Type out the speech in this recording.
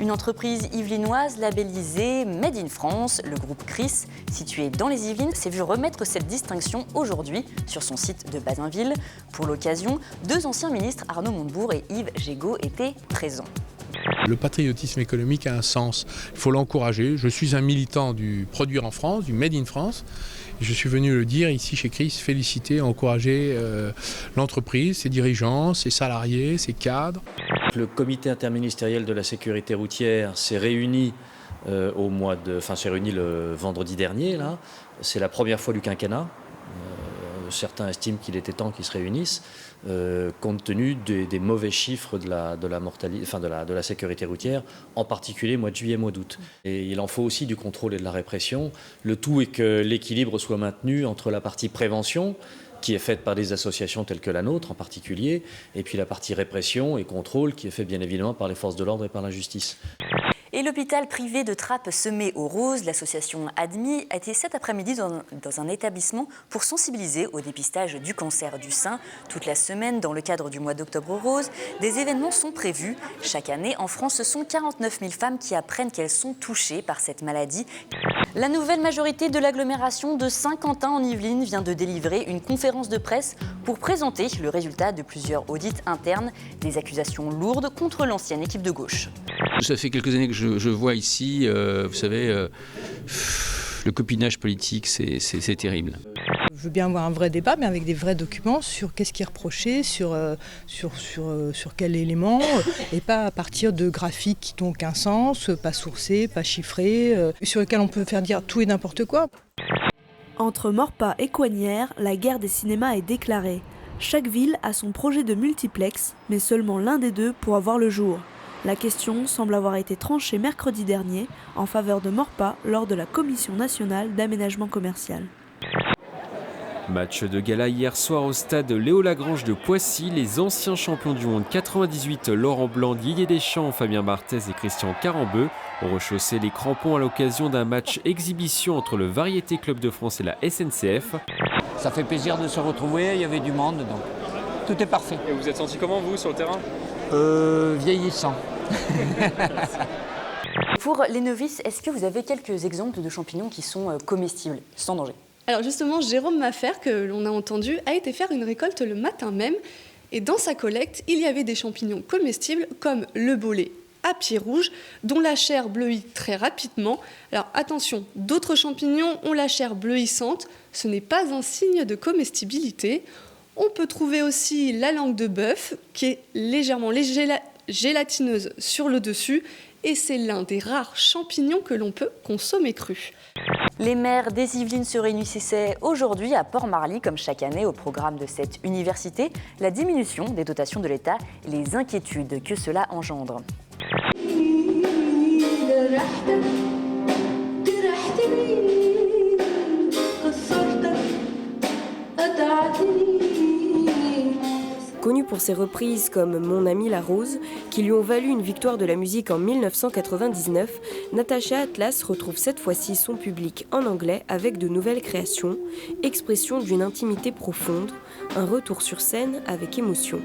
Une entreprise yvelinoise labellisée Made in France, le groupe Chris, situé dans les Yvelines, s'est vu remettre cette distinction aujourd'hui sur son site de Bazainville. Pour l'occasion, 2 anciens ministres, Arnaud Montebourg et Yves Gégaud, étaient présents. Le patriotisme économique a un sens, il faut l'encourager. Je suis un militant du produire en France, du Made in France. Et je suis venu le dire ici chez Chris, féliciter, encourager l'entreprise, ses dirigeants, ses salariés, ses cadres. Le comité interministériel de la sécurité routière s'est réuni s'est réuni le vendredi dernier. Là. C'est la première fois du quinquennat. Certains estiment qu'il était temps qu'ils se réunissent, compte tenu des mauvais chiffres de la sécurité routière, en particulier mois de juillet, mois d'août. Et il en faut aussi du contrôle et de la répression. Le tout est que l'équilibre soit maintenu entre la partie prévention, qui est faite par des associations telles que la nôtre en particulier, et puis la partie répression et contrôle, qui est faite bien évidemment par les forces de l'ordre et par la justice. Et l'hôpital privé de Trappes semé aux roses, l'association ADMI, a été cet après-midi dans un établissement pour sensibiliser au dépistage du cancer du sein. Toute la semaine, dans le cadre du mois d'octobre rose, des événements sont prévus. Chaque année, en France, ce sont 49 000 femmes qui apprennent qu'elles sont touchées par cette maladie. La nouvelle majorité de l'agglomération de Saint-Quentin en Yvelines vient de délivrer une conférence de presse pour présenter le résultat de plusieurs audits internes, des accusations lourdes contre l'ancienne équipe de gauche. Ça fait quelques années que je vois ici, vous savez, le copinage politique, c'est terrible. Je veux bien avoir un vrai débat, mais avec des vrais documents sur qu'est-ce qui est reproché, sur quel élément, et pas à partir de graphiques qui n'ont aucun sens, pas sourcés, pas chiffrés, sur lesquels on peut faire dire tout et n'importe quoi. Entre Maurepas et Coignières, la guerre des cinémas est déclarée. Chaque ville a son projet de multiplex, mais seulement l'un des deux pourra voir le jour. La question semble avoir été tranchée mercredi dernier en faveur de Maurepas lors de la Commission nationale d'aménagement commercial. Match de gala hier soir au stade Léo Lagrange de Poissy. Les anciens champions du monde 98, Laurent Blanc, Didier Deschamps, Fabien Barthez et Christian Carambeu ont rechaussé les crampons à l'occasion d'un match exhibition entre le Variété Club de France et la SNCF. Ça fait plaisir de se retrouver, il y avait du monde, donc tout est parfait. Et vous êtes senti comment, vous, sur le terrain ? Vieillissant. Pour les novices, est-ce que vous avez quelques exemples de champignons qui sont comestibles, sans danger ? Alors justement, Jérôme Maffer, que l'on a entendu, a été faire une récolte le matin même. Et dans sa collecte, il y avait des champignons comestibles comme le bolet à pied rouge, dont la chair bleuit très rapidement. Alors attention, d'autres champignons ont la chair bleuissante. Ce n'est pas un signe de comestibilité. On peut trouver aussi la langue de bœuf, qui est légèrement gélatineuse sur le dessus. Et c'est l'un des rares champignons que l'on peut consommer cru. Les maires des Yvelines se réunissaient aujourd'hui à Port-Marly, comme chaque année au programme de cette université, la diminution des dotations de l'État et les inquiétudes que cela engendre. Connue pour ses reprises comme Mon ami la rose, qui lui ont valu une victoire de la musique en 1999, Natacha Atlas retrouve cette fois-ci son public en anglais avec de nouvelles créations, expression d'une intimité profonde, un retour sur scène avec émotion.